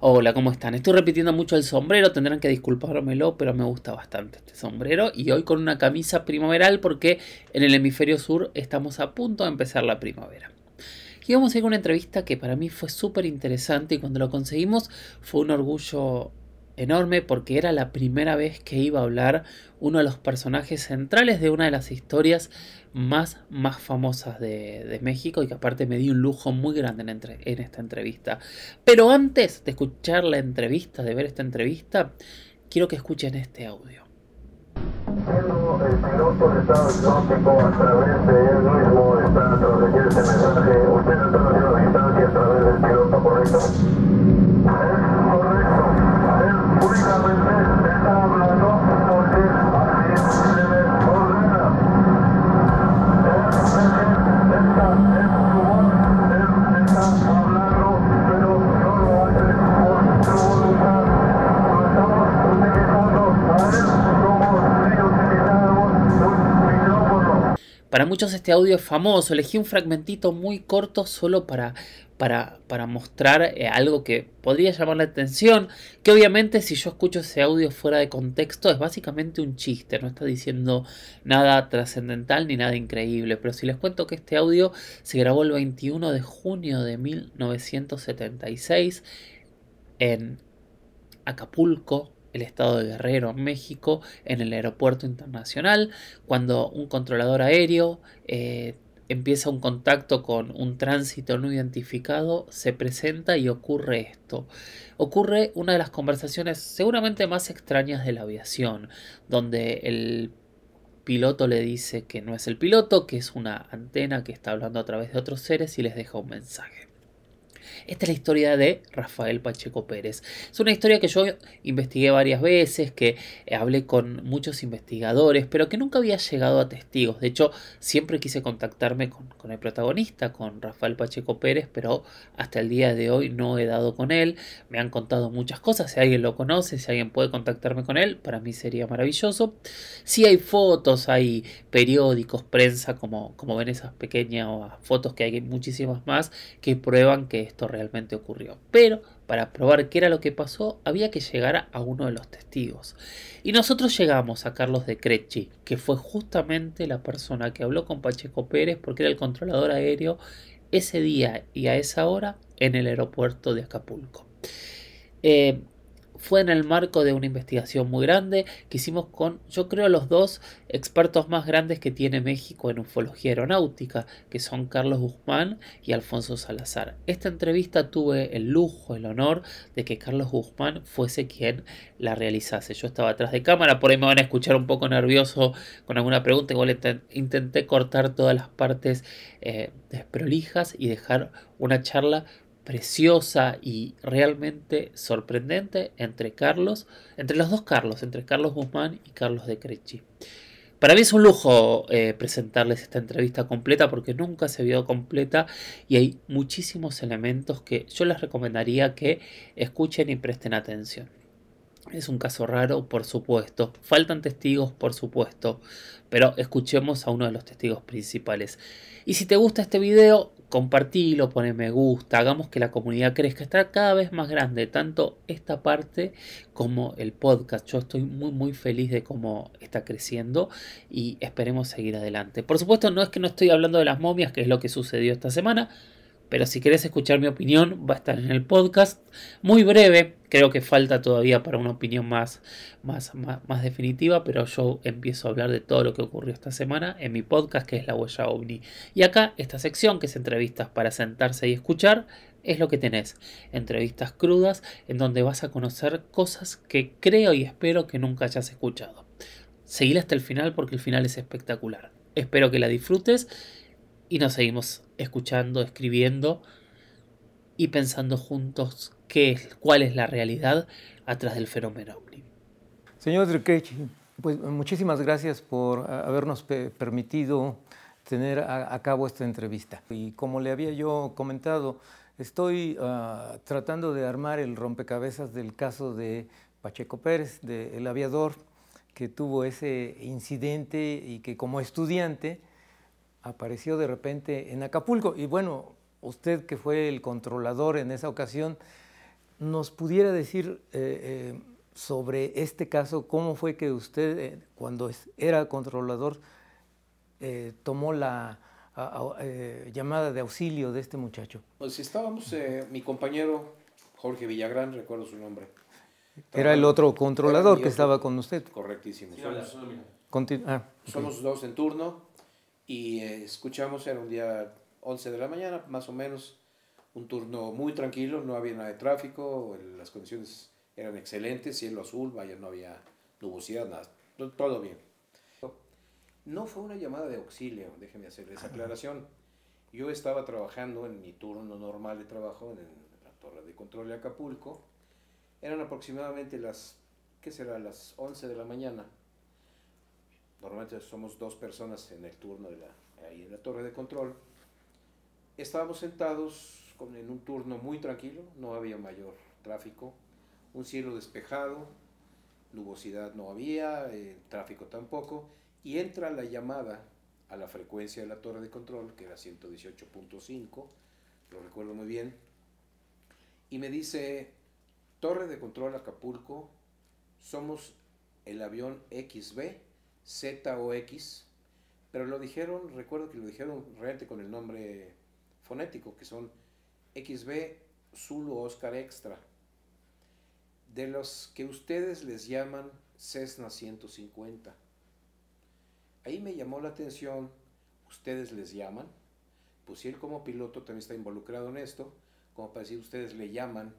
Hola, ¿cómo están? Estoy repitiendo mucho el sombrero, tendrán que disculpármelo, pero me gusta bastante este sombrero. Y hoy con una camisa primaveral porque en el hemisferio sur estamos a punto de empezar la primavera. Y vamos a ir con una entrevista que para mí fue súper interesante y cuando lo conseguimos fue un orgullo enorme porque era la primera vez que iba a hablar uno de los personajes centrales de una de las historias más famosas de México y que aparte me dio un lujo muy grande en esta entrevista. Pero antes de escuchar la entrevista, de ver esta entrevista, quiero que escuchen este audio. Siendo el piloto de estado hipnótico a través de él mismo está transmitiendo este mensaje. Usted está haciendo distancia a través del piloto, ¿correcto? Es correcto. Él únicamente está hablando porque así se le ordena. Él está en su voz, él está hablando, pero no lo hace por su voluntad. Lo estamos utilizando a él como si utilizáramos un micrófono. Para muchos este audio es famoso, elegí un fragmentito muy corto solo para mostrar algo que podría llamar la atención, que obviamente si yo escucho ese audio fuera de contexto es básicamente un chiste, no está diciendo nada trascendental ni nada increíble, pero si les cuento que este audio se grabó el 21 de junio de 1976 en Acapulco, el estado de Guerrero, México, en el aeropuerto internacional, cuando un controlador aéreo empieza un contacto con un tránsito no identificado, se presenta y ocurre esto. Ocurre una de las conversaciones seguramente más extrañas de la aviación, donde el piloto le dice que no es el piloto, que es una antena que está hablando a través de otros seres y les deja un mensaje. Esta es la historia de Rafael Pacheco Pérez. Es una historia que yo investigué varias veces, que hablé con muchos investigadores, pero que nunca había llegado a testigos. De hecho, siempre quise contactarme con el protagonista, con Rafael Pacheco Pérez, pero hasta el día de hoy no he dado con él. Me han contado muchas cosas. Si alguien lo conoce, si alguien puede contactarme con él, para mí sería maravilloso. Sí hay fotos, hay periódicos, prensa, como ven esas pequeñas fotos que hay muchísimas más que prueban que esto realmente ocurrió. Pero para probar qué era lo que pasó, había que llegar a uno de los testigos. Y nosotros llegamos a Carlos de Crecchi, que fue justamente la persona que habló con Pacheco Pérez porque era el controlador aéreo ese día y a esa hora en el aeropuerto de Acapulco. Eh, Fue en el marco de una investigación muy grande que hicimos con, yo creo, los dos expertos más grandes que tiene México en ufología aeronáutica, que son Carlos Guzmán y Alfonso Salazar. Esta entrevista tuve el lujo, el honor de que Carlos Guzmán fuese quien la realizase. Yo estaba atrás de cámara, por ahí me van a escuchar un poco nervioso con alguna pregunta, igual intenté cortar todas las partes desprolijas y dejar una charla preciosa y realmente sorprendente entre los dos Carlos, entre Carlos Guzmán y Carlos de Crecchi. Para mí es un lujo presentarles esta entrevista completa porque nunca se vio completa y hay muchísimos elementos que yo les recomendaría que escuchen y presten atención. Es un caso raro, por supuesto. Faltan testigos, por supuesto. Pero escuchemos a uno de los testigos principales. Y si te gusta este video, compartilo, pone me gusta, hagamos que la comunidad crezca. Está cada vez más grande, tanto esta parte como el podcast. Yo estoy muy feliz de cómo está creciendo y esperemos seguir adelante. Por supuesto, no es que no estoy hablando de las momias, que es lo que sucedió esta semana. Pero si querés escuchar mi opinión, va a estar en el podcast. Muy breve, creo que falta todavía para una opinión más definitiva, pero yo empiezo a hablar de todo lo que ocurrió esta semana en mi podcast, que es La Huella OVNI. Y acá, esta sección, que es entrevistas para sentarse y escuchar, es lo que tenés. Entrevistas crudas, en donde vas a conocer cosas que creo y espero que nunca hayas escuchado. Seguila hasta el final porque el final es espectacular. Espero que la disfrutes y nos seguimos escuchando, escribiendo y pensando juntos cuál es la realidad atrás del fenómeno ovni. Señor Drkechi, pues muchísimas gracias por habernos permitido tener a cabo esta entrevista. Y como le había yo comentado, estoy tratando de armar el rompecabezas del caso de Pacheco Pérez, del aviador que tuvo ese incidente y que como estudiante apareció de repente en Acapulco. Y bueno, usted que fue el controlador en esa ocasión, ¿Nos pudiera decir sobre este caso, cómo fue que usted, cuando era controlador, tomó la llamada de auxilio de este muchacho? Pues estábamos, mi compañero Jorge Villagrán, recuerdo su nombre. Era el otro controlador que otro, estaba con usted. Correctísimo. Sí, Somos dos en turno y escuchamos, era un día 11 de la mañana, más o menos, un turno muy tranquilo, no había nada de tráfico, las condiciones eran excelentes, cielo azul, vaya, no había nubosidad, nada, todo bien. No fue una llamada de auxilio, déjeme hacer esa aclaración. Yo estaba trabajando en mi turno normal de trabajo en la torre de control de Acapulco. Eran aproximadamente ¿qué será? Las 11 de la mañana. Normalmente somos dos personas en el turno ahí en la torre de control. Estábamos sentados en un turno muy tranquilo, no había mayor tráfico, un cielo despejado, nubosidad no había, tráfico tampoco, y entra la llamada a la frecuencia de la torre de control, que era 118.5, lo recuerdo muy bien, y me dice: Torre de control Acapulco, somos el avión XB, ZOX, pero recuerdo que lo dijeron realmente con el nombre fonético, que son XB Zulu Oscar Extra, de los que ustedes les llaman Cessna 150. Ahí me llamó la atención, ustedes les llaman, pues si él como piloto también está involucrado en esto, como para decir ustedes le llaman,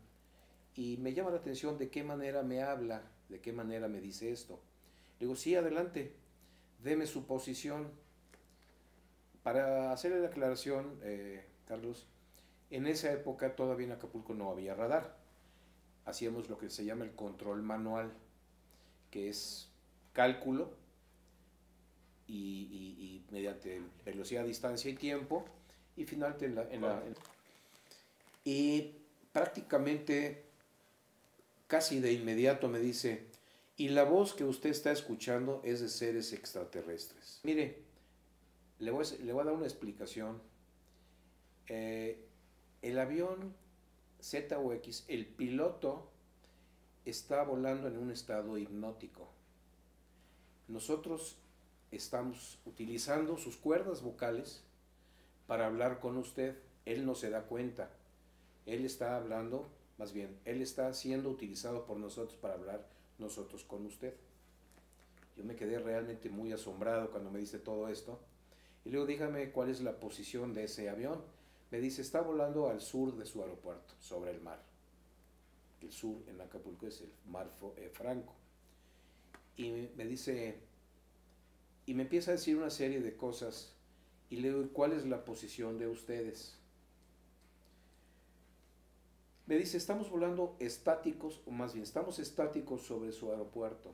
y me llama la atención de qué manera me habla, de qué manera me dice esto. Le digo, sí, adelante, deme su posición. Para hacerle la aclaración, Carlos, en esa época todavía en Acapulco no había radar. Hacíamos lo que se llama el control manual, que es cálculo y mediante velocidad, distancia y tiempo, y finalmente y prácticamente casi de inmediato me dice: y la voz que usted está escuchando es de seres extraterrestres. Mire, le voy a dar una explicación. El avión ZOX, el piloto está volando en un estado hipnótico. Nosotros estamos utilizando sus cuerdas vocales para hablar con usted. Él no se da cuenta. Él está hablando, más bien, él está siendo utilizado por nosotros para hablar nosotros con usted. Yo me quedé realmente muy asombrado cuando me dice todo esto. Y luego dígame cuál es la posición de ese avión. Me dice, está volando al sur de su aeropuerto, sobre el mar. El sur en Acapulco es el mar Franco. Y me dice, y me empieza a decir una serie de cosas, y le digo, ¿cuál es la posición de ustedes? Me dice, estamos volando estáticos, o más bien, estamos estáticos sobre su aeropuerto,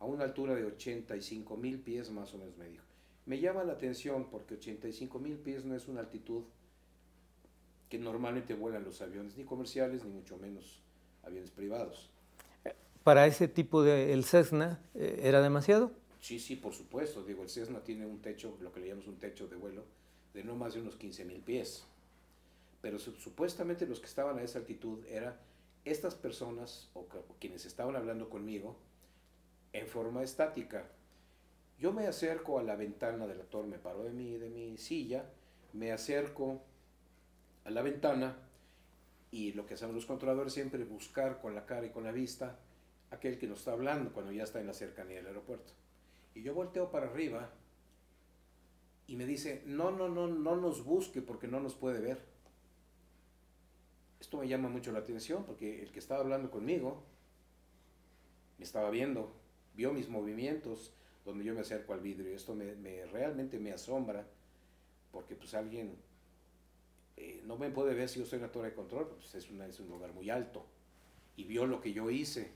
a una altura de 85,000 pies más o menos, me dijo. Me llama la atención porque 85,000 pies no es una altitud que normalmente vuelan los aviones, ni comerciales, ni mucho menos aviones privados. ¿Para ese tipo el Cessna era demasiado? Sí, sí, por supuesto. Digo, el Cessna tiene un techo, lo que le llamamos un techo de vuelo, de no más de unos 15,000 pies. Pero supuestamente los que estaban a esa altitud eran estas personas, o quienes estaban hablando conmigo, en forma estática. Yo me acerco a la ventana de la torre, me paro de mi silla, me acerco a la ventana, y lo que hacen los controladores siempre es buscar con la cara y con la vista aquel que nos está hablando cuando ya está en la cercanía del aeropuerto. Y yo volteo para arriba y me dice, no nos busque porque no nos puede ver. Esto me llama mucho la atención porque el que estaba hablando conmigo me estaba viendo, vio mis movimientos donde yo me acerco al vidrio. Esto realmente me asombra porque pues alguien no me puede ver si yo estoy en la torre de control, pues es un lugar muy alto, y vio lo que yo hice.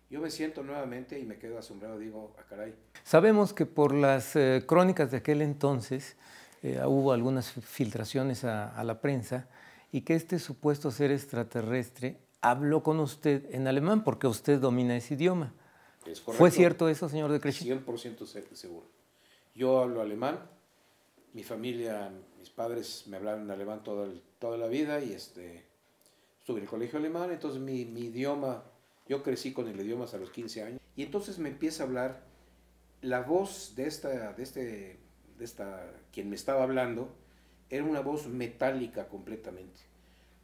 Yo me siento nuevamente y me quedo asombrado, digo, caray. Sabemos que por las crónicas de aquel entonces hubo algunas filtraciones a la prensa, y que este supuesto ser extraterrestre habló con usted en alemán porque usted domina ese idioma. Es correcto. ¿Fue cierto eso, señor de Krejci? 100% seguro. Yo hablo alemán, mi familia, mis padres me hablaron alemán toda la vida, y estuve en el colegio alemán, entonces mi idioma, yo crecí con el idioma hasta los 15 años, y entonces me empieza a hablar, la voz quien me estaba hablando, era una voz metálica completamente.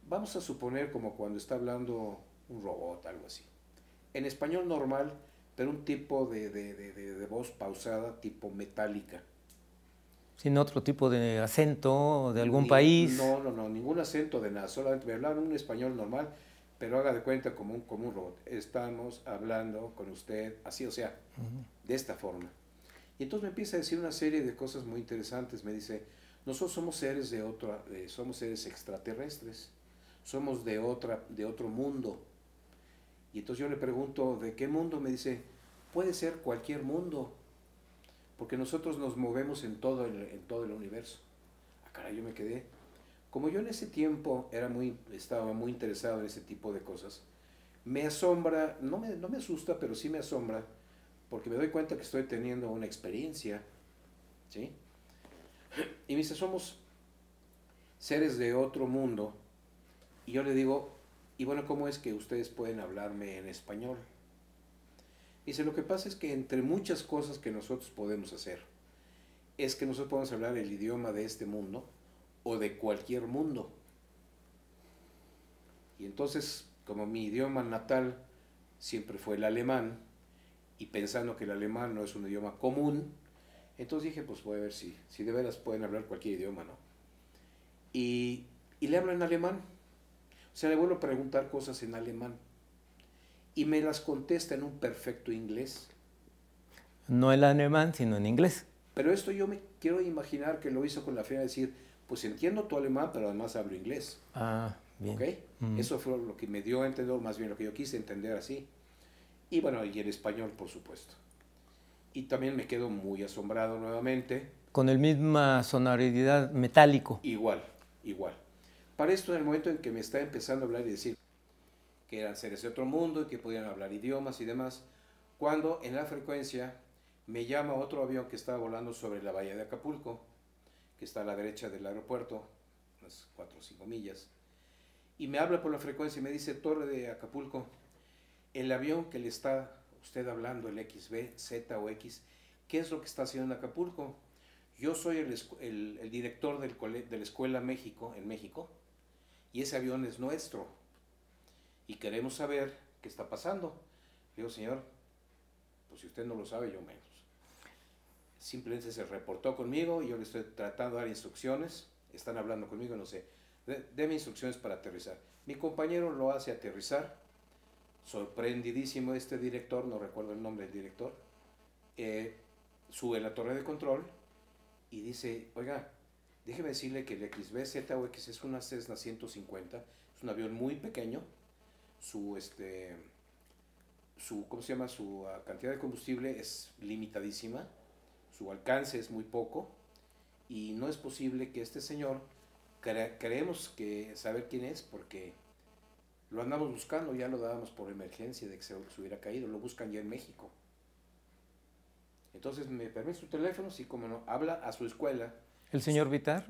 Vamos a suponer como cuando está hablando un robot, algo así. En español normal, pero un tipo de voz pausada, tipo metálica. ¿Sin otro tipo de acento de algún país? No, ningún acento de nada, solamente me hablaban un español normal, pero haga de cuenta como un robot. Estamos hablando con usted, así, o sea, de esta forma. Y entonces me empieza a decir una serie de cosas muy interesantes. Me dice, nosotros somos seres somos seres extraterrestres, somos de otro mundo. Y entonces yo le pregunto, ¿de qué mundo? Me dice, puede ser cualquier mundo, porque nosotros nos movemos en todo el universo. Ah, caray, yo me quedé. Como yo en ese tiempo estaba muy interesado en ese tipo de cosas, me asombra, no me asusta, pero sí me asombra, porque me doy cuenta que estoy teniendo una experiencia, ¿sí? Y me dice, somos seres de otro mundo. Y yo le digo, y bueno, ¿cómo es que ustedes pueden hablarme en español? Dice, lo que pasa es que entre muchas cosas que nosotros podemos hacer, es que nosotros podemos hablar el idioma de este mundo o de cualquier mundo. Y entonces, como mi idioma natal siempre fue el alemán, y pensando que el alemán no es un idioma común, entonces dije, pues voy a ver si de veras pueden hablar cualquier idioma, ¿no? Y le hablo en alemán. O sea, le vuelvo a preguntar cosas en alemán. Y me las contesta en un perfecto inglés. No el alemán, sino en inglés. Pero esto yo me quiero imaginar que lo hizo con la finalidad de decir, pues entiendo tu alemán, pero además hablo inglés. Ah, bien. ¿Ok? Eso fue lo que me dio a entender, más bien lo que yo quise entender así. Y bueno, y el español, por supuesto. Y también me quedo muy asombrado nuevamente. Con el misma sonoridad metálico. Igual. Para esto, en el momento en que me está empezando a hablar y decir que eran seres de otro mundo y que podían hablar idiomas y demás, cuando en la frecuencia me llama otro avión que estaba volando sobre la bahía de Acapulco, que está a la derecha del aeropuerto, unas 4 o 5 millas, y me habla por la frecuencia y me dice, Torre de Acapulco, el avión que le está usted hablando, el XB, Z o X, ¿qué es lo que está haciendo en Acapulco? Yo soy el director de la Escuela México, en México, y ese avión es nuestro, y queremos saber qué está pasando. Le digo, señor, pues si usted no lo sabe, yo menos. Simplemente se reportó conmigo y yo le estoy tratando de dar instrucciones, están hablando conmigo, no sé, deme instrucciones para aterrizar. Mi compañero lo hace aterrizar, sorprendidísimo este director, no recuerdo el nombre del director, sube a la torre de control y dice, oiga, déjeme decirle que el XB-Z o X es una Cessna 150, es un avión muy pequeño, su cantidad de combustible es limitadísima, su alcance es muy poco, y no es posible que este señor, creemos que saber quién es, porque lo andamos buscando, ya lo dábamos por emergencia de que se hubiera caído, lo buscan ya en México. Entonces me permite su teléfono, sí, como no, habla a su escuela. ¿El señor Vitar?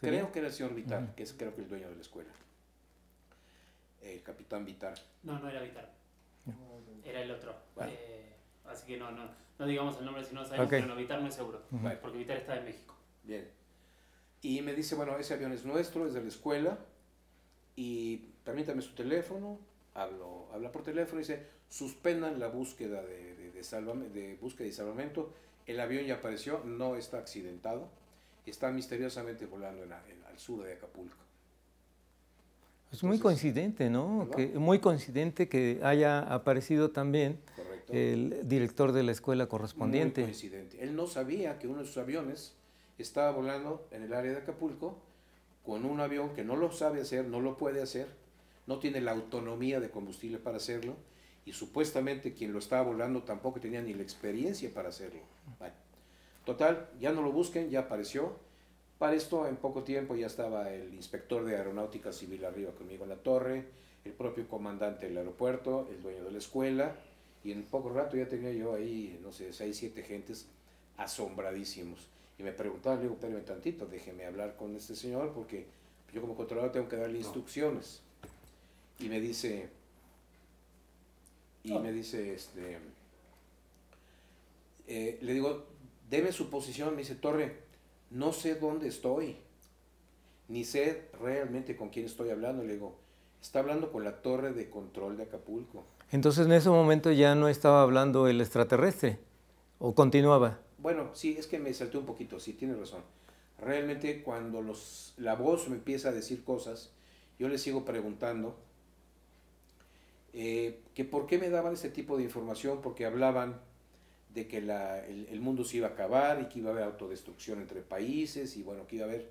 Creo que era el señor Vitar, que es creo que el dueño de la escuela. El capitán Vitar. No era Vitar. Era el otro. Bueno. Así que no digamos el nombre si no sabemos, Okay. pero no, Vitar no es seguro. Bueno. Porque Vitar está en México. Bien. Y me dice, bueno, ese avión es nuestro, es de la escuela, y permítame su teléfono, habla por teléfono y dice, suspendan la búsqueda de búsqueda y salvamento, el avión ya apareció, no está accidentado, está misteriosamente volando al sur de Acapulco. Es muy coincidente, ¿no? Muy coincidente que haya aparecido también. Correcto. El director de la escuela correspondiente. Muy coincidente. Él no sabía que uno de sus aviones estaba volando en el área de Acapulco con un avión que no lo sabe hacer, no lo puede hacer, no tiene la autonomía de combustible para hacerlo, y supuestamente quien lo estaba volando tampoco tenía ni la experiencia para hacerlo. Bueno, total, ya no lo busquen, ya apareció. Para esto, en poco tiempo ya estaba el inspector de aeronáutica civil arriba conmigo en la torre, el propio comandante del aeropuerto, el dueño de la escuela, y en poco rato ya tenía yo ahí, no sé, 6, 7 gentes asombradísimos. Y me preguntaba, le digo, espérame tantito, déjeme hablar con este señor, porque yo como controlador tengo que darle instrucciones. y me dice, le digo, deme su posición. Me dice, Torre, no sé dónde estoy, ni sé realmente con quién estoy hablando. Le digo, está hablando con la torre de control de Acapulco. Entonces en ese momento ya no estaba hablando el extraterrestre, ¿o continuaba? Bueno, sí, es que me salté un poquito, sí, tiene razón. Realmente cuando la voz me empieza a decir cosas, yo le sigo preguntando que por qué me daban ese tipo de información, porque hablaban de que el mundo se iba a acabar y que iba a haber autodestrucción entre países y bueno, que iba a haber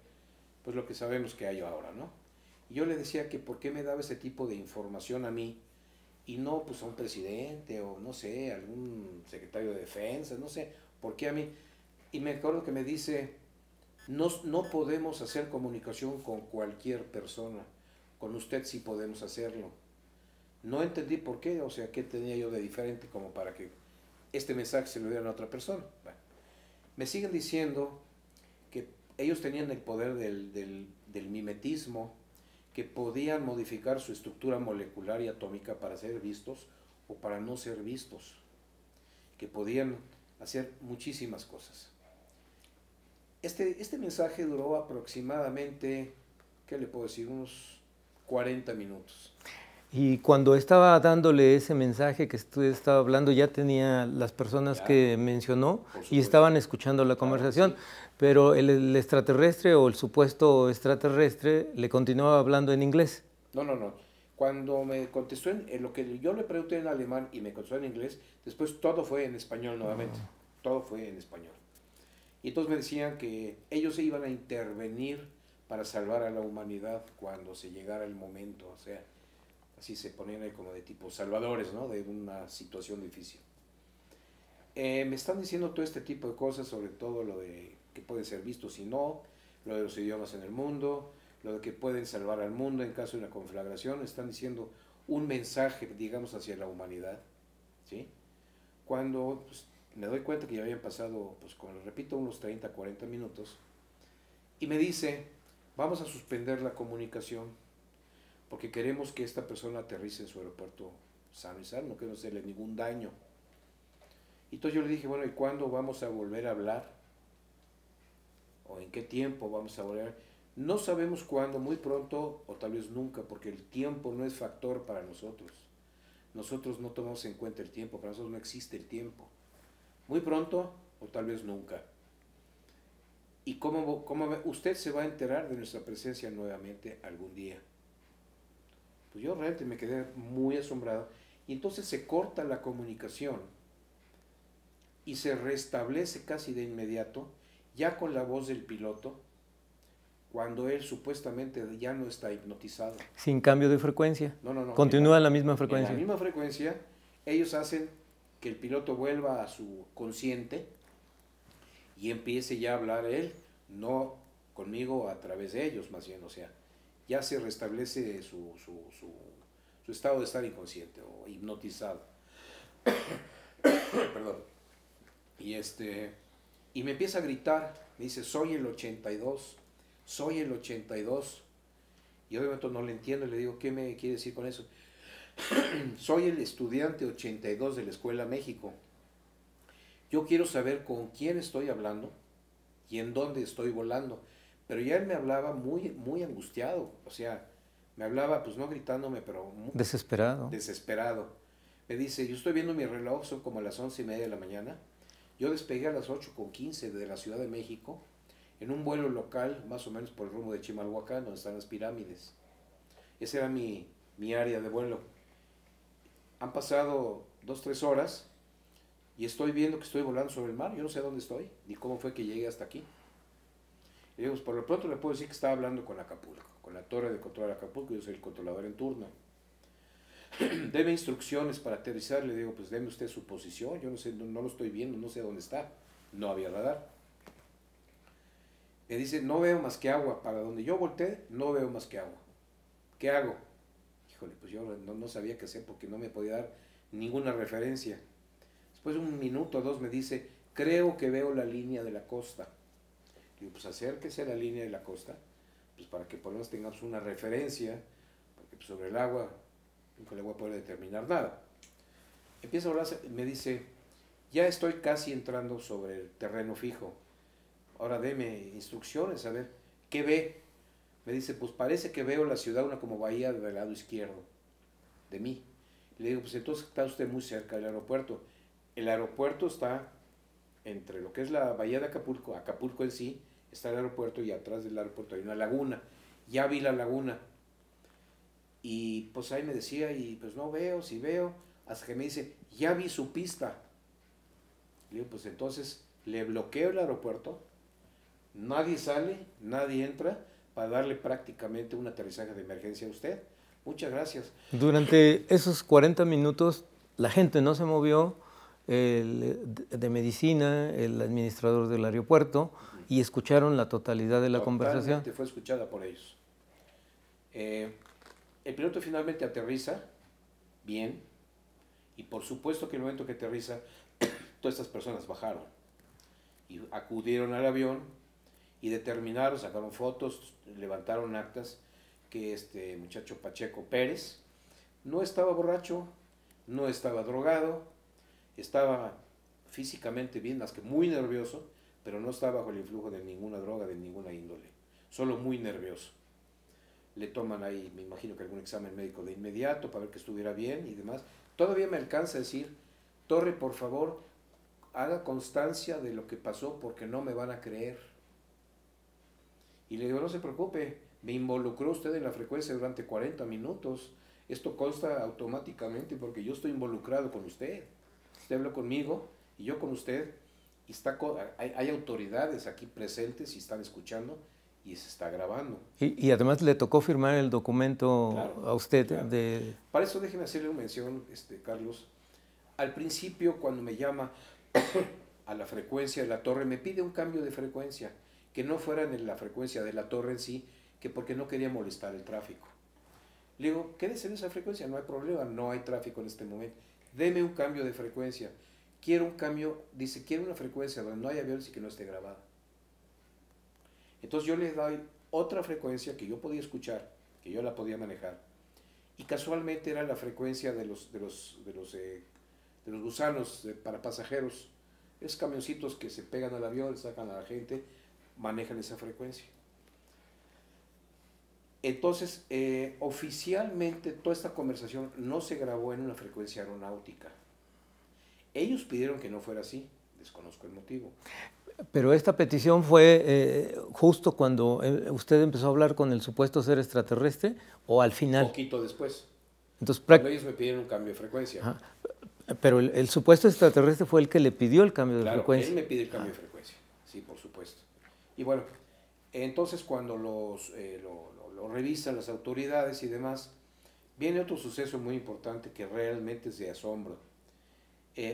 pues lo que sabemos que hay ahora, ¿no? Y yo le decía que por qué me daba ese tipo de información a mí y no pues a un presidente o no sé, algún secretario de defensa, no sé, ¿por qué a mí? Y me acuerdo que me dice, no podemos hacer comunicación con cualquier persona, con usted sí podemos hacerlo. No entendí por qué, o sea, qué tenía yo de diferente como para que este mensaje se lo dieran a otra persona. Bueno, me siguen diciendo que ellos tenían el poder del mimetismo, que podían modificar su estructura molecular y atómica para ser vistos o para no ser vistos, que podían hacer muchísimas cosas. Este mensaje duró aproximadamente, ¿qué le puedo decir? Unos 40 minutos. Y cuando estaba dándole ese mensaje que usted estaba hablando, ya tenía las personas que mencionó y estaban escuchando la conversación, sí. Pero el extraterrestre o el supuesto extraterrestre le continuaba hablando en inglés. No. Cuando me contestó en lo que yo le pregunté en alemán y me contestó en inglés, después todo fue en español nuevamente. Todo fue en español. Y entonces me decían que ellos se iban a intervenir para salvar a la humanidad cuando se llegara el momento, o sea, así se ponían ahí como de tipo salvadores, ¿no? De una situación difícil. Me están diciendo todo este tipo de cosas, sobre todo lo de que pueden ser vistos y no, lo de los idiomas en el mundo, lo de que pueden salvar al mundo en caso de una conflagración. Están diciendo un mensaje, digamos, hacia la humanidad, ¿sí? Cuando pues, me doy cuenta que ya habían pasado, pues como les repito, unos 30, 40 minutos, y me dice, vamos a suspender la comunicación, porque queremos que esta persona aterrice en su aeropuerto sano y salvo, no queremos hacerle ningún daño. Y entonces yo le dije, bueno, ¿y cuándo vamos a volver a hablar? ¿O en qué tiempo vamos a volver? No sabemos cuándo, muy pronto o tal vez nunca, porque el tiempo no es factor para nosotros. Nosotros no tomamos en cuenta el tiempo, para nosotros no existe el tiempo. Muy pronto o tal vez nunca. ¿Y cómo usted se va a enterar de nuestra presencia nuevamente algún día? Pues yo realmente me quedé muy asombrado. Y entonces se corta la comunicación y se restablece casi de inmediato, ya con la voz del piloto, cuando él supuestamente ya no está hipnotizado. Sin cambio de frecuencia. No. Continúa en la misma frecuencia. En la misma frecuencia, ellos hacen que el piloto vuelva a su consciente y empiece ya a hablar él, no conmigo a través de ellos, más bien, o sea, ya se restablece su estado de estar inconsciente o hipnotizado. Perdón. Y me empieza a gritar, me dice, soy el 82, soy el 82. Y obviamente no le entiendo, le digo, ¿qué me quiere decir con eso? Soy el estudiante 82 de la Escuela México. Yo quiero saber con quién estoy hablando y en dónde estoy volando. Pero ya él me hablaba muy, muy angustiado, o sea, me hablaba pues no gritándome, pero muy desesperado. Desesperado. Me dice, yo estoy viendo mi reloj, son como las 11:30 de la mañana. Yo despegué a las 8:15 de la Ciudad de México en un vuelo local, más o menos por el rumbo de Chimalhuacán, donde están las pirámides. Esa era mi área de vuelo. Han pasado 2-3 horas y estoy viendo que estoy volando sobre el mar. Yo no sé dónde estoy, ni cómo fue que llegué hasta aquí. Y digo, pues por lo pronto le puedo decir que estaba hablando con Acapulco, con la torre de control de Acapulco. Yo soy el controlador en turno. Deme instrucciones para aterrizar. Le digo, pues deme usted su posición. Yo no sé, no lo estoy viendo, no sé dónde está. No había radar. Me dice, no veo más que agua. Para donde yo volteé, no veo más que agua. ¿Qué hago? Híjole, pues yo no sabía qué hacer porque no me podía dar ninguna referencia. Después de 1 minuto o 2 me dice, creo que veo la línea de la costa. Digo, pues acérquese a la línea de la costa, pues para que por lo menos tengamos una referencia, porque pues sobre el agua nunca le voy a poder determinar nada. Empieza a hablar, me dice, ya estoy casi entrando sobre el terreno fijo, ahora deme instrucciones, a ver, ¿qué ve? Me dice, pues parece que veo la ciudad una como bahía del lado izquierdo de mí. Le digo, pues entonces está usted muy cerca del aeropuerto. El aeropuerto está entre lo que es la bahía de Acapulco, Acapulco en sí, está el aeropuerto y atrás del aeropuerto hay una laguna. Ya vi la laguna. Y pues ahí me decía, y pues no veo, sí veo, hasta que me dice, ya vi su pista. Le digo, pues entonces le bloqueo el aeropuerto, nadie sale, nadie entra, para darle prácticamente un aterrizaje de emergencia a usted. Muchas gracias. Durante esos 40 minutos la gente no se movió, de medicina, el administrador del aeropuerto, y escucharon la totalidad de la conversación. Totalmente fue escuchada por ellos. El piloto finalmente aterriza bien, y por supuesto que en el momento que aterriza, todas estas personas bajaron y acudieron al avión y determinaron, sacaron fotos, levantaron actas que este muchacho Pacheco Pérez no estaba borracho, no estaba drogado, estaba físicamente bien, más que muy nervioso, pero no estaba bajo el influjo de ninguna droga, de ninguna índole, solo muy nervioso. Le toman ahí, me imagino que algún examen médico de inmediato para ver que estuviera bien y demás. Todavía me alcanza a decir, Torre, por favor, haga constancia de lo que pasó porque no me van a creer. Y le digo, no se preocupe, me involucró usted en la frecuencia durante 40 minutos. Esto consta automáticamente porque yo estoy involucrado con usted. Usted habló conmigo y yo con usted. Y hay autoridades aquí presentes y están escuchando y se está grabando. Y además le tocó firmar el documento, claro, a usted. Claro. Para eso déjeme hacerle una mención, Carlos. Al principio, cuando me llama a la frecuencia de la torre, me pide un cambio de frecuencia, que no fuera en la frecuencia de la torre en sí, que porque no quería molestar el tráfico. Le digo, quédese en esa frecuencia, no hay problema, no hay tráfico en este momento. Deme un cambio de frecuencia. Quiero un cambio, dice, quiero una frecuencia donde no haya aviones y que no esté grabada. Entonces yo le doy otra frecuencia que yo podía escuchar, que yo la podía manejar, y casualmente era la frecuencia de los gusanos para pasajeros. Esos camioncitos que se pegan al avión, sacan a la gente, manejan esa frecuencia. Entonces, oficialmente toda esta conversación no se grabó en una frecuencia aeronáutica. Ellos pidieron que no fuera así, desconozco el motivo. Pero esta petición fue justo cuando usted empezó a hablar con el supuesto ser extraterrestre, ¿o al final? Un poquito después. Entonces, cuando ellos me pidieron un cambio de frecuencia. Ajá. Pero el supuesto extraterrestre fue el que le pidió el cambio de frecuencia. Él me pide el cambio de frecuencia, sí, por supuesto. Y bueno, entonces cuando lo revisan las autoridades y demás, viene otro suceso muy importante que realmente es de asombro.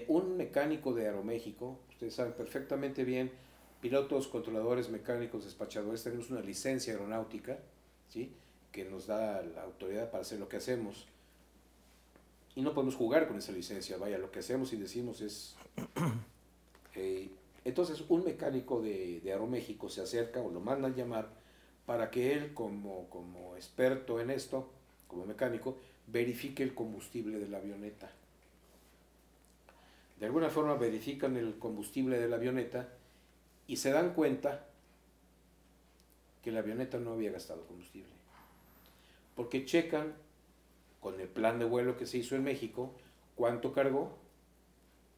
Un mecánico de Aeroméxico, ustedes saben perfectamente bien, pilotos, controladores, mecánicos, despachadores, tenemos una licencia aeronáutica, ¿sí?, que nos da la autoridad para hacer lo que hacemos. Y no podemos jugar con esa licencia, vaya, lo que hacemos y decimos es... entonces un mecánico de Aeroméxico se acerca o lo mandan llamar para que él, como experto en esto, como mecánico, verifique el combustible de la avioneta. De alguna forma verifican el combustible de la avioneta y se dan cuenta que la avioneta no había gastado combustible. Porque checan con el plan de vuelo que se hizo en México, cuánto cargó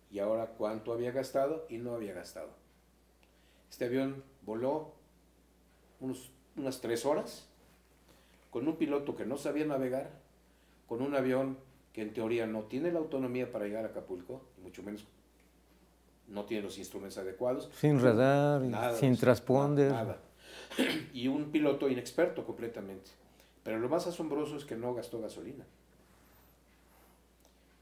y ahora cuánto había gastado y no había gastado. Este avión voló unas 3 horas con un piloto que no sabía navegar, con un avión que en teoría no tiene la autonomía para llegar a Acapulco, y mucho menos no tiene los instrumentos adecuados. Sin radar, nada, sin transponder. Nada. Y un piloto inexperto completamente. Pero lo más asombroso es que no gastó gasolina.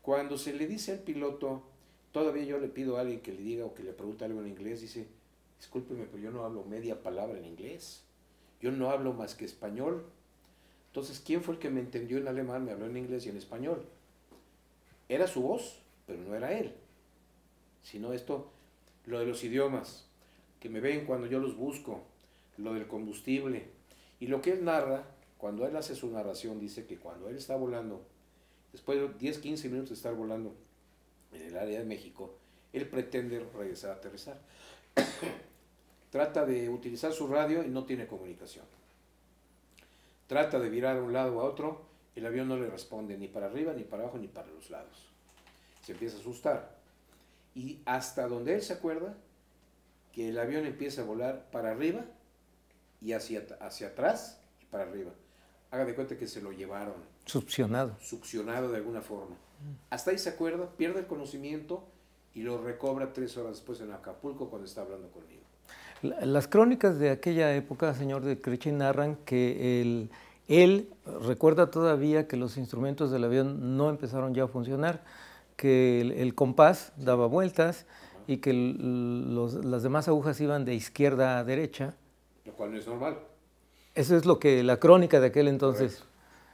Cuando se le dice al piloto, todavía yo le pido a alguien que le diga o que le pregunte algo en inglés, dice, discúlpeme, pero yo no hablo media palabra en inglés. Yo no hablo más que español. Entonces, ¿quién fue el que me entendió en alemán? Me habló en inglés y en español. Era su voz, pero no era él. Sino esto, lo de los idiomas, que me ven cuando yo los busco, lo del combustible. Y lo que él narra, cuando él hace su narración, dice que cuando él está volando después de 10, 15 minutos de estar volando en el área de México, él pretende regresar a aterrizar. Trata de utilizar su radio y no tiene comunicación. Trata de virar de un lado a otro, el avión no le responde ni para arriba, ni para abajo, ni para los lados. Se empieza a asustar. Y hasta donde él se acuerda, que el avión empieza a volar para arriba y hacia atrás y para arriba. Haga de cuenta que se lo llevaron. Succionado. Succionado de alguna forma. Hasta ahí se acuerda, pierde el conocimiento y lo recobra 3 horas después en Acapulco cuando está hablando conmigo. Las crónicas de aquella época, señor de Creche, narran que él recuerda todavía que los instrumentos del avión no empezaron ya a funcionar, que el compás daba vueltas y que las demás agujas iban de izquierda a derecha. Lo cual no es normal. Eso es lo que la crónica de aquel entonces. Correcto.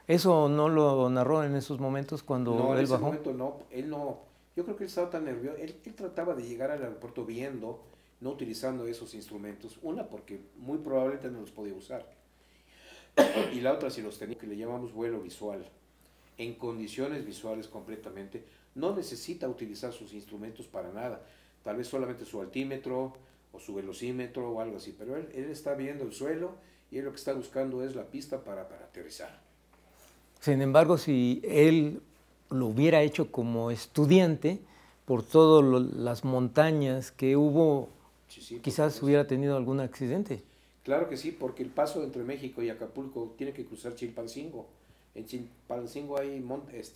¿Eso no lo narró en esos momentos cuando No, en él ese bajó? momento no, él no, yo creo que él estaba tan nervioso, él trataba de llegar al aeropuerto viendo, no utilizando esos instrumentos, una porque muy probablemente no los podía usar, y la otra si los tenía, que le llamamos vuelo visual, en condiciones visuales completamente, no necesita utilizar sus instrumentos para nada, tal vez solamente su altímetro o su velocímetro o algo así, pero él está viendo el suelo y él lo que está buscando es la pista para aterrizar. Sin embargo, si él lo hubiera hecho como estudiante, por todas las montañas que hubo, Sí, quizás hubiera tenido algún accidente. Claro que sí, porque el paso entre México y Acapulco tiene que cruzar Chilpancingo. En Chilpancingo hay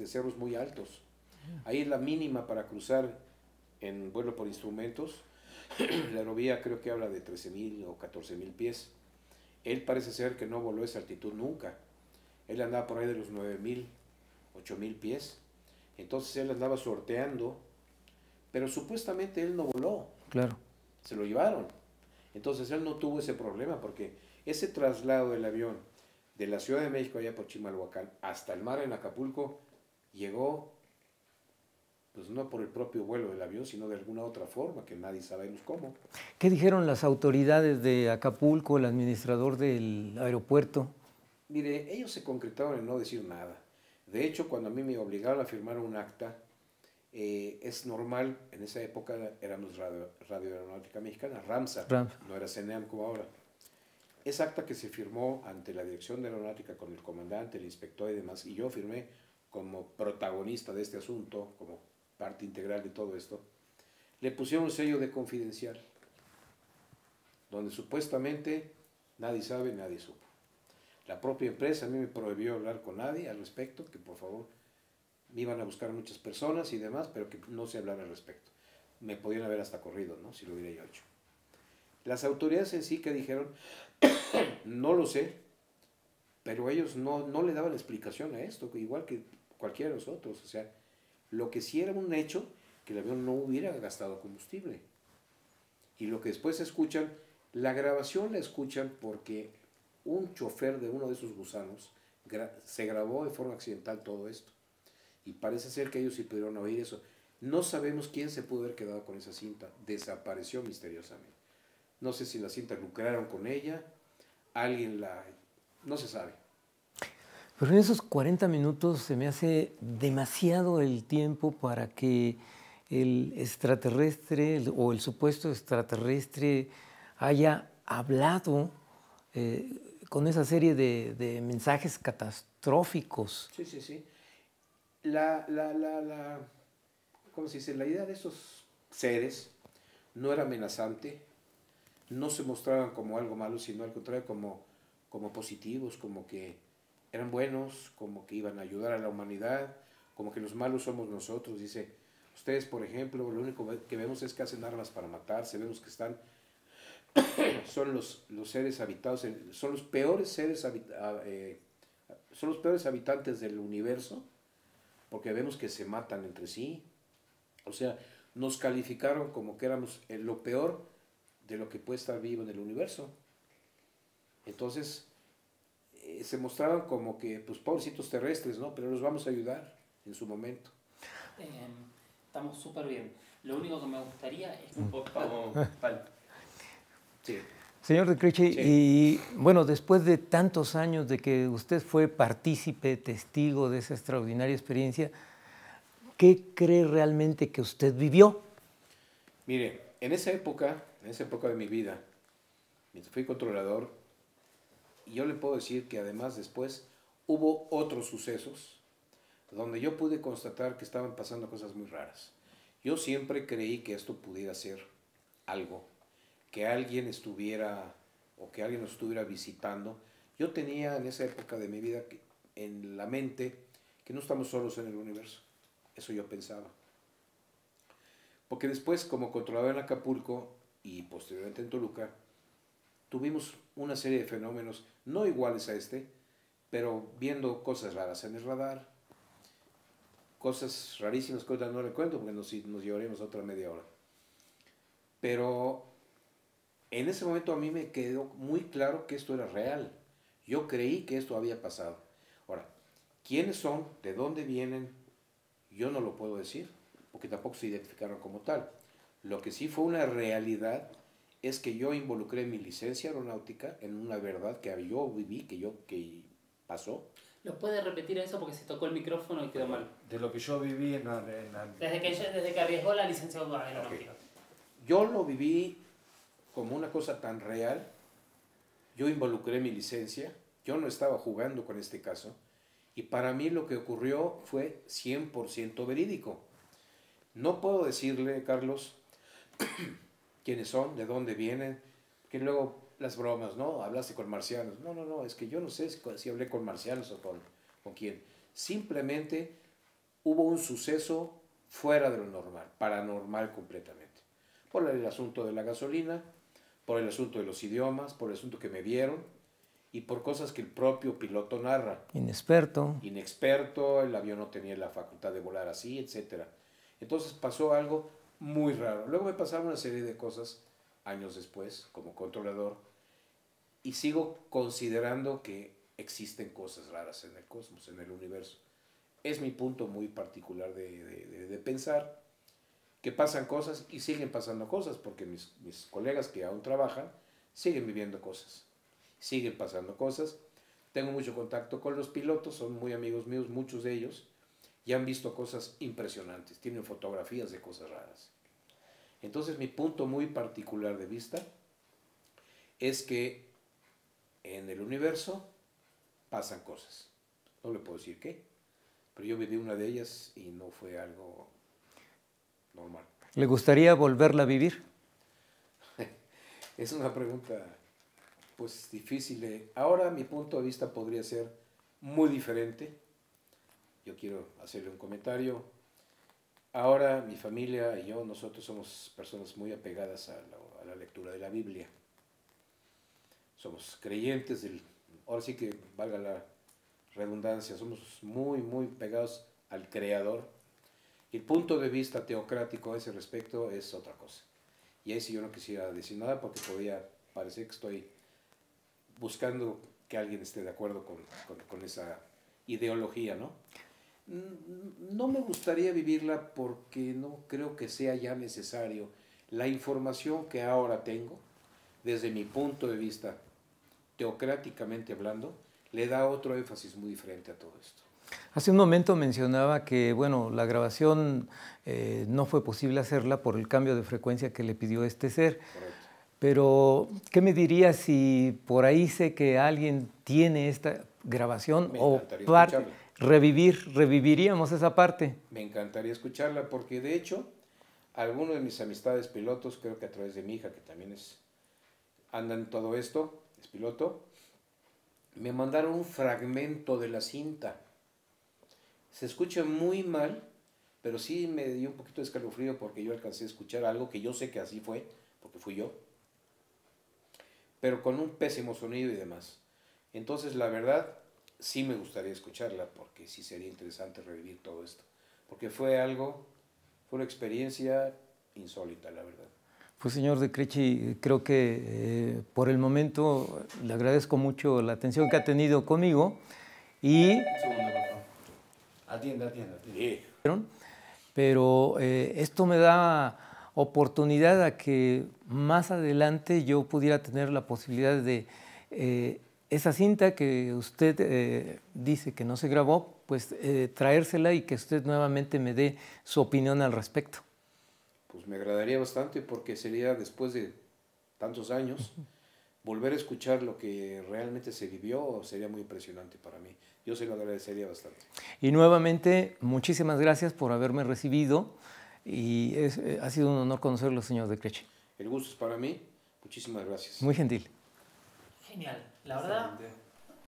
cerros muy altos. Ahí es la mínima para cruzar en vuelo por instrumentos. La aerovía creo que habla de 13,000 o 14,000 pies. Él parece ser que no voló esa altitud nunca. Él andaba por ahí de los 9,000, 8,000 pies. Entonces él andaba sorteando, pero supuestamente él no voló. Claro. Se lo llevaron. Entonces él no tuvo ese problema porque ese traslado del avión de la Ciudad de México allá por Chimalhuacán hasta el mar en Acapulco llegó, pues no por el propio vuelo del avión, sino de alguna otra forma que nadie sabemos cómo. ¿Qué dijeron las autoridades de Acapulco, el administrador del aeropuerto? Mire, ellos se concretaron en no decir nada. De hecho, cuando a mí me obligaron a firmar un acta, es normal, en esa época éramos Radio Aeronáutica Mexicana, RAMSA, no era CENEAM como ahora. Es acta que se firmó ante la Dirección de Aeronáutica con el comandante, el inspector y demás, y yo firmé como protagonista de este asunto, como parte integral de todo esto. Le pusieron un sello de confidencial, donde supuestamente nadie sabe, nadie supo. La propia empresa a mí me prohibió hablar con nadie al respecto, que por favor me iban a buscar muchas personas y demás, pero que no se hablara al respecto. Me podían haber hasta corrido, ¿no? Si lo hubiera yo hecho. Las autoridades en sí que dijeron, no lo sé, pero ellos no le daban explicación a esto, igual que cualquiera de nosotros. O sea, lo que sí era un hecho, que el avión no hubiera gastado combustible. Y lo que después escuchan, la grabación la escuchan porque un chofer de uno de esos gusanos se grabó de forma accidental todo esto. Y parece ser que ellos sí pudieron oír eso. No sabemos quién se pudo haber quedado con esa cinta. Desapareció misteriosamente. No sé si la cinta lucraron con ella, no se sabe. Pero en esos 40 minutos se me hace demasiado el tiempo para que el extraterrestre o el supuesto extraterrestre haya hablado con esa serie de mensajes catastróficos. Sí. ¿Cómo se dice? La idea de esos seres no era amenazante, no se mostraban como algo malo, sino al contrario como positivos, como que eran buenos, como que iban a ayudar a la humanidad, como que los malos somos nosotros. Dice, ustedes por ejemplo, lo único que vemos es que hacen armas para matarse, vemos que son los seres habitados, son los peores seres son los peores habitantes del universo, porque vemos que se matan entre sí. O sea, nos calificaron como que éramos lo peor de lo que puede estar vivo en el universo. Entonces, se mostraban como que, pues, pobrecitos terrestres, ¿no? Pero los vamos a ayudar en su momento. Estamos súper bien. Lo único que me gustaría es un poco... Sí. Señor de Crechi, Sí. y bueno, después de tantos años de que usted fue partícipe, testigo de esa extraordinaria experiencia, ¿qué cree realmente que usted vivió? Mire, en esa época de mi vida, mientras fui controlador, y yo le puedo decir que además después hubo otros sucesos donde yo pude constatar que estaban pasando cosas muy raras. Yo siempre creí que esto pudiera ser algo, que alguien estuviera o que alguien nos estuviera visitando. Yo tenía en esa época de mi vida en la mente que no estamos solos en el universo. Eso yo pensaba. Porque después, como controlador en Acapulco y posteriormente en Toluca, tuvimos una serie de fenómenos no iguales a este, pero viendo cosas raras en el radar, cosas rarísimas que ahorita no le cuento porque nos llevaríamos otra media hora. Pero en ese momento a mí me quedó muy claro que esto era real. Yo creí que esto había pasado. Ahora, ¿quiénes son? ¿De dónde vienen? Yo no lo puedo decir, porque tampoco se identificaron como tal. Lo que sí fue una realidad es que yo involucré mi licencia aeronáutica en una verdad que yo viví, que pasó. ¿Lo puede repetir eso porque se tocó el micrófono y quedó mal? De lo que yo viví Desde que arriesgó la licencia aeronáutica. Yo lo viví como una cosa tan real. Yo involucré mi licencia, yo no estaba jugando con este caso, y para mí lo que ocurrió fue 100% verídico. No puedo decirle, Carlos, quiénes son, de dónde vienen, que luego las bromas, ¿no? Hablaste con marcianos. No, es que yo no sé si hablé con marcianos o con quién. Simplemente hubo un suceso fuera de lo normal, paranormal completamente. Por el asunto de la gasolina, por el asunto de los idiomas, por el asunto que me vieron y por cosas que el propio piloto narra. Inexperto. Inexperto, el avión no tenía la facultad de volar así, etc. Entonces pasó algo muy raro. Luego me pasaron una serie de cosas años después como controlador y sigo considerando que existen cosas raras en el cosmos, en el universo. Es mi punto muy particular de pensar que pasan cosas y siguen pasando cosas, porque mis colegas que aún trabajan siguen viviendo cosas, siguen pasando cosas. Tengo mucho contacto con los pilotos, son muy amigos míos, muchos de ellos, y han visto cosas impresionantes, tienen fotografías de cosas raras. Entonces mi punto muy particular de vista es que en el universo pasan cosas. No le puedo decir qué, pero yo viví una de ellas y no fue algo normal. ¿Le gustaría volverla a vivir? Es una pregunta pues difícil. Ahora mi punto de vista podría ser muy diferente. Yo quiero hacerle un comentario. Ahora mi familia y yo, nosotros somos personas muy apegadas a la lectura de la Biblia. Somos creyentes ahora sí que valga la redundancia, somos muy pegados al Creador. Y el punto de vista teocrático a ese respecto es otra cosa. Y ahí sí yo no quisiera decir nada porque podría parecer que estoy buscando que alguien esté de acuerdo con esa ideología, ¿no? No me gustaría vivirla porque no creo que sea ya necesario. La información que ahora tengo, desde mi punto de vista, teocráticamente hablando, le da otro énfasis muy diferente a todo esto. Hace un momento mencionaba que, bueno, la grabación no fue posible hacerla por el cambio de frecuencia que le pidió este ser. Correcto. Pero, ¿qué me diría si por ahí sé que alguien tiene esta grabación Me o encantaría escucharla. reviviríamos esa parte? Me encantaría escucharla porque de hecho algunos de mis amistades pilotos, creo que a través de mi hija que también anda en todo esto, es piloto, me mandaron un fragmento de la cinta. Se escucha muy mal, pero sí me dio un poquito de escalofrío porque yo alcancé a escuchar algo que yo sé que así fue, porque fui yo, pero con un pésimo sonido y demás. Entonces la verdad sí me gustaría escucharla porque sí sería interesante revivir todo esto, porque fue una experiencia insólita, la verdad. Pues señor de Crechi, creo que por el momento le agradezco mucho la atención que ha tenido conmigo y... Un segundo, por favor. Atienda. Sí. Pero esto me da oportunidad a que más adelante yo pudiera tener la posibilidad de esa cinta que usted dice que no se grabó, pues traérsela y que usted nuevamente me dé su opinión al respecto. Pues me agradaría bastante porque sería, después de tantos años, volver a escuchar lo que realmente se vivió sería muy impresionante para mí. Yo se lo agradecería bastante. Y nuevamente, muchísimas gracias por haberme recibido y ha sido un honor conocerlo, señor De Crecci. El gusto es para mí. Muchísimas gracias. Muy gentil. Genial, la verdad. Excelente.